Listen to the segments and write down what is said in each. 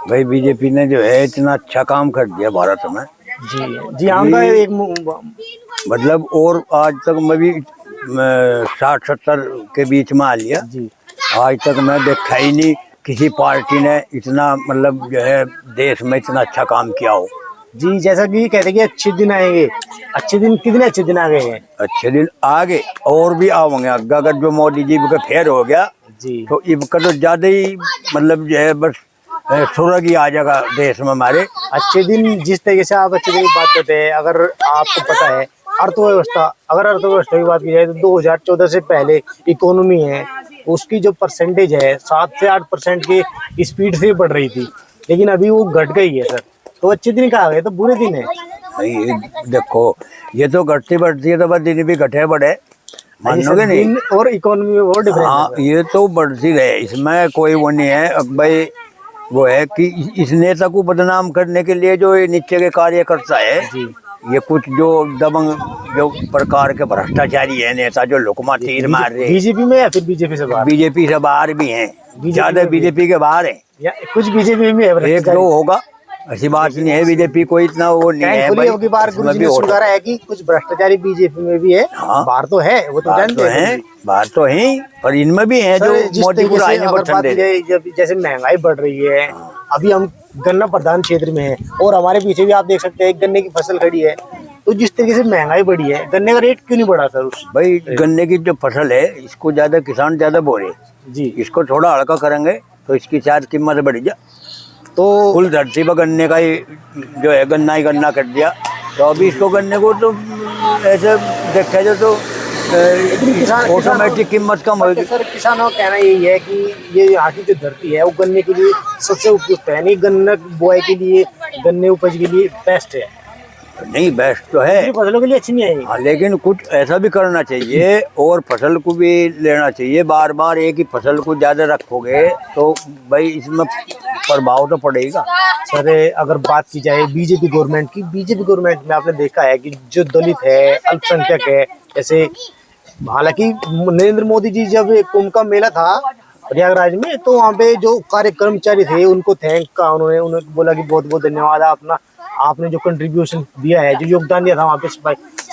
भाई बीजेपी ने जो है इतना अच्छा काम कर दिया भारत में। जी जी हम तो एक मतलब और आज तक मैं भी 60-70 के बीच में आ लिया। जी आज तक मैं देखा ही नहीं किसी पार्टी ने इतना मतलब जो है देश में इतना अच्छा काम किया हो। जी जैसा कि कहते हैं कि अच्छे दिन आएंगे, अच्छे दिन कितने अच्छे दिन आ गए हैं। अच्छे दिन आगे और भी आओगे। अगर जो मोदी जी का फेर हो गया जी तो इनका तो ज्यादा ही मतलब जो है बस स्वर्ग ही आ जाएगा देश में हमारे। अच्छे दिन जिस तरीके से आप अच्छे दिन की बात करते हैं, अगर आपको पता है अर्थव्यवस्था, अगर अर्थव्यवस्था की बात की जाए तो 2014 से पहले इकोनॉमी है उसकी जो परसेंटेज है 7 से 8% की स्पीड से बढ़ रही थी, लेकिन अभी वो घट गई है सर। तो अच्छे दिन कहाँ गए, तो बुरे दिन है। ये देखो ये तो घटती बढ़ती है तो बस दिन भी घटे बढ़े मानोगे नहीं। दिन और इकोनॉमी में वो डिफरेंस हाँ है। ये तो बढ़ती रहे, इसमें कोई वो नहीं है। अब भाई वो है कि इस नेता को बदनाम करने के लिए जो ये नीचे के कार्यकर्ता है, ये कुछ जो दबंग जो प्रकार के भ्रष्टाचारी है नेता जो लुकमा तीर मार रहे, बीजेपी में या फिर बीजेपी से बाहर? बीजेपी से बाहर भी हैं, ज्यादा बीजेपी के बाहर है, या कुछ बीजेपी में है एक दो होगा, ऐसी बात नहीं है। बीजेपी को इतना वो नहीं है भाई। की बार गुरुजी ने स्वीकारा है कि कुछ भ्रष्टाचारी बीजेपी में भी है। हाँ, बाहर तो है, वो तो जानते हैं, बाहर तो है, पर इनमें भी है जो मोदी को राज में बटन दे रहे हैं। जैसे महंगाई बढ़ रही है, अभी हम गन्ना प्रधान क्षेत्र में है और हमारे पीछे भी आप देख सकते हैं गन्ने की फसल खड़ी है। तो जिस तरीके से महंगाई बढ़ी है, गन्ने का रेट क्यों नहीं बढ़ा सर? भाई गन्ने की जो फसल है इसको ज्यादा किसान ज्यादा बोले जी, इसको थोड़ा हल्का करेंगे तो इसकी शायद कीमत बढ़ जा। तो कुल धरती पर गन्ने का ही जो है गन्ना ही गन्ना कर दिया, तो अभी इसको गन्ने को तो ऐसे देखा जाए तो ऑटोमेटिक कीमत कम होगी। सर किसानों का कहना यही है कि ये यहाँ की जो धरती है वो गन्ने के लिए सबसे उपयुक्त है, नहीं गन्ना बुआई के लिए, गन्ने उपज के लिए बेस्ट है। नहीं बेस्ट तो है, फसलों के लिए अच्छी नहीं है। हाँ, लेकिन कुछ ऐसा भी करना चाहिए और फसल को भी लेना चाहिए। बार बार एक ही फसल को ज्यादा रखोगे तो भाई इसमें प्रभाव तो पड़ेगा। सर अगर बात की जाए बीजेपी गवर्नमेंट की, बीजेपी गवर्नमेंट में आपने देखा है कि जो दलित है, अल्पसंख्यक है, जैसे हालांकि नरेंद्र मोदी जी जब कुंभ का मेला था प्रयागराज में तो वहाँ पे जो कार्य कर्मचारी थे उनको थैंक का उन्होंने बोला कि बहुत बहुत धन्यवाद आपने जो कंट्रीब्यूशन दिया है, जो योगदान दिया था वहाँ पे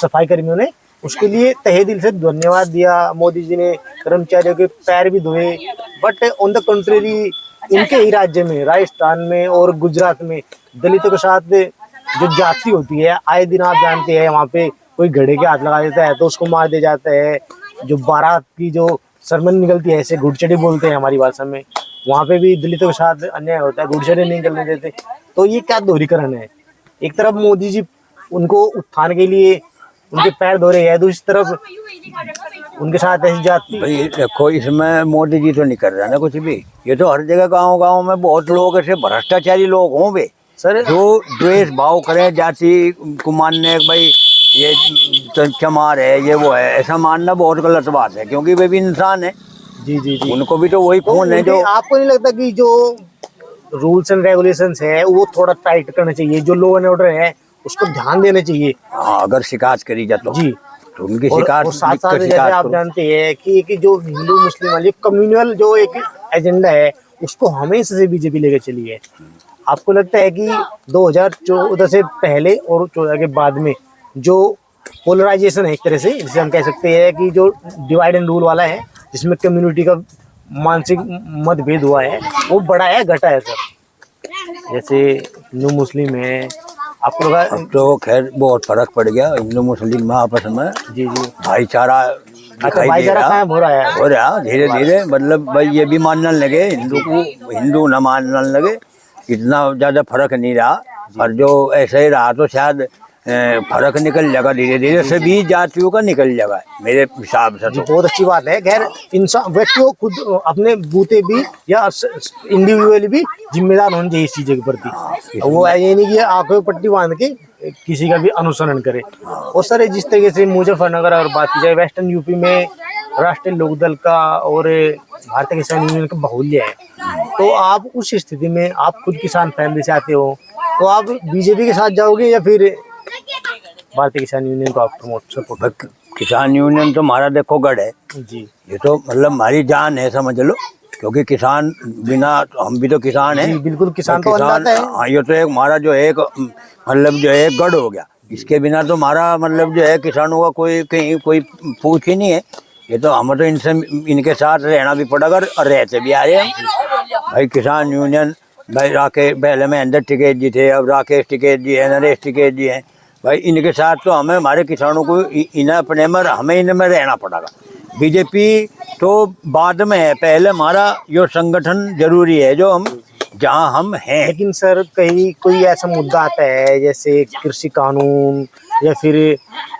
सफाई कर्मियों ने, उसके लिए तहे दिल से धन्यवाद दिया। मोदी जी ने कर्मचारियों के पैर भी धोए। बट ऑन द कंट्री इनके ही राज्य में, राजस्थान में और गुजरात में दलितों के साथ जो जाति होती है, आए दिन आप जानते हैं वहाँ पे कोई घड़े के हाथ लगा देता है तो उसको मार दिया जाता है। जो बारात की जो सरमन निकलती है, ऐसे घुड़चड़ी बोलते हैं हमारी भाषा में, वहाँ पे भी दलितों के साथ अन्याय होता है, घुड़चड़ी नहीं निकलने देते। तो ये क्या दोहरीकरण है? एक तरफ मोदी जी उनको उत्थान के लिए उनके पैर धो रहे हैं, दूसरी तरफ उनके साथ ऐसी जाति। भाई देखो इसमें मोदी जी तो नहीं कर रहे ना कुछ भी, ये तो हर जगह गांव गांव में बहुत लोग ऐसे भ्रष्टाचारी लोग हों वे सर जो द्वेष भाव करें जाति को मानने, भाई ये चमार है ये वो है, ऐसा मानना बहुत गलत बात है क्योंकि वे भी इंसान है। जी जी जी, उनको भी तो वही खून है। जो आपको नहीं लगता कि जो रूल्स एंड रेगुलेशंस है वो थोड़ा टाइट करना चाहिए, जो लॉ एंड ऑर्डर है उसको ध्यान देना चाहिए? हाँ, अगर शिकायत करी जाए तो जी, तो उनकी शिकायत साथ साथ जैसे आप जानते हैं कि जो हिंदू मुस्लिम वाली कम्युनल जो एक एजेंडा है उसको हमेशा से बीजेपी लेकर चली है। आपको लगता है कि 2014 से पहले और 14 के बाद में जो पोलराइजेशन है एक तरह से, जिसे हम कह सकते हैं कि जो डिवाइड एंड रूल वाला है, जिसमें कम्युनिटी का मानसिक मतभेद हुआ है, वो बढ़ा है घटा है सर? जैसे हिंदू मुस्लिम है, आपको लगा? अब तो खैर बहुत फर्क पड़ गया हिंदू मुस्लिम में आपस में। जी जी, भाईचारा दिखाई दे रहा हो रहा है धीरे धीरे। मतलब भाई ये भी मानने लगे हिंदू को, हिंदू न मानने लगे, इतना ज्यादा फर्क नहीं रहा। और जो ऐसा ही रहा तो शायद फर्क निकल जाएगा धीरे धीरे, सभी जातियों का निकल जाएगा मेरे हिसाब से। तो बहुत अच्छी बात है। खैर इंसान व्यक्ति को खुद अपने बूते भी या इंडिविजुअली भी जिम्मेदार होना चाहिए इस चीज के प्रति। वो ये नहीं कि आंखों में पट्टी बांध के किसी का भी अनुसरण करे। और सर जिस तरीके से मुजफ्फरनगर और बात की जाए, वेस्टर्न यूपी में राष्ट्रीय लोकदल का और भारतीय किसान यूनियन का बाहुल्य है, तो आप उस स्थिति में, आप खुद किसान फैमिली से आते हो, तो आप बीजेपी के साथ जाओगे या फिर भारतीय किसान यूनियन को आप सपोर्ट? किसान यूनियन तो हमारा देखो गढ़ है जी, ये तो मतलब हमारी जान है समझ लो। क्योंकि किसान बिना, हम भी तो किसान हैं। जी, बिल्कुल, किसान तो किसान, अन्नदाता है। हाँ, ये तो एक हमारा जो एक मतलब जो है गढ़ हो गया। इसके बिना तो हमारा मतलब जो है किसानों का कोई कहीं कोई पूछ ही नहीं है। ये तो हमें तो इनसे इनके साथ रहना भी पड़ेगा और रहते भी आ रहे हैं हम। भाई किसान यूनियन, भाई राकेश, पहले महेंद्र टिकैत जी थे, अब राकेश टिकैत जी है, नरेश टिकैत जी हैं। भाई इनके साथ तो हमें, हमारे किसानों को इन्हें अपने में, हमें इनमें रहना पड़ेगा। बीजेपी तो बाद में है, पहले हमारा जो संगठन जरूरी है, जो हम जहाँ हम हैं। लेकिन सर कहीं कोई ऐसा मुद्दा आता है जैसे कृषि कानून या फिर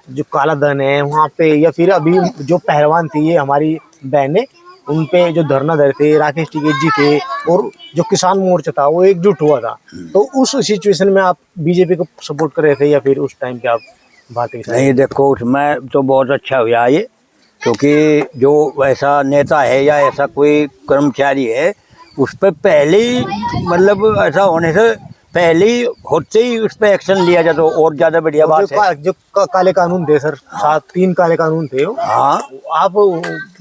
जो काला धन है वहाँ पे, या फिर अभी जो पहलवान थी ये हमारी बहनें, उन पे जो धरना दे थे, राकेश टिकैत जी थे, और जो किसान मोर्चा था वो एकजुट हुआ था, तो उस सिचुएशन में आप बीजेपी को सपोर्ट कर रहे थे या फिर उस टाइम पे आप भारतीय किसान? नहीं देखो, उसमें तो बहुत अच्छा हुआ ये, क्योंकि जो वैसा नेता है या ऐसा कोई कर्मचारी है, उस पर पहले ही मतलब ऐसा होने से पहले ही होते ही उस पर एक्शन लिया जाए तो और ज्यादा बढ़िया बात है। जो काले कानून थे सर, 3 काले कानून थे वो। हाँ, आप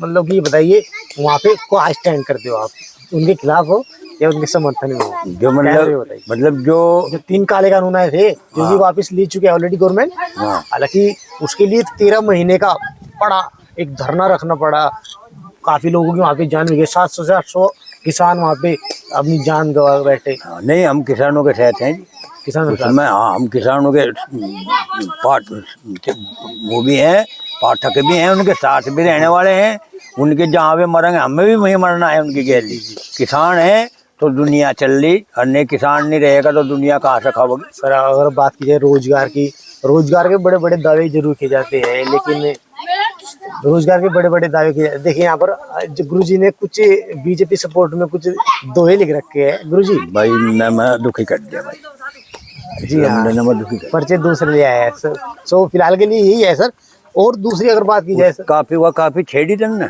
मतलब कि ये बताइए वहाँ पे को स्टैंड करते हो आप, उनके खिलाफ हो या उनके समर्थन में हो? जो मतलब जो 3 काले कानून आए थे जो कि वापस ले चुके हैं ऑलरेडी गवर्नमेंट। हाँ। हालांकि उसके लिए 13 महीने का बड़ा एक धरना रखना पड़ा, काफी लोगों की वहाँ पे जान भी गई, 700 से 800 किसान वहाँ पे अपनी जान गंवा बैठे। नहीं, हम किसानों के साथ हैं जी। किसान उसमें हाँ, हम किसानों के पाठ वो भी हैं, पाठक भी हैं, उनके साथ भी रहने वाले हैं। उनके जहाँ पे मरेंगे हमें भी वहीं मरना है उनकी गैली। किसान है तो दुनिया चल रही, और नहीं किसान नहीं रहेगा तो दुनिया कहाँ से खाओगे। सर अगर बात की जाए रोजगार की, रोजगार के बड़े बड़े दावे जरूर किए जाते हैं, लेकिन रोजगार के बड़े बड़े दावे किए, देखिए यहाँ पर गुरुजी ने कुछ बीजेपी सपोर्ट में कुछ दोहे लिख रखे हैं गुरुजी। भाई मैं दुखी कर दिया भाई। जी हाँ, नंबर दुखी कर पर्चे दूसरे ले आया है सर। सो फिलहाल के लिए यही है सर। और दूसरी अगर बात की जाए सर, काफी छेड़ी तन ना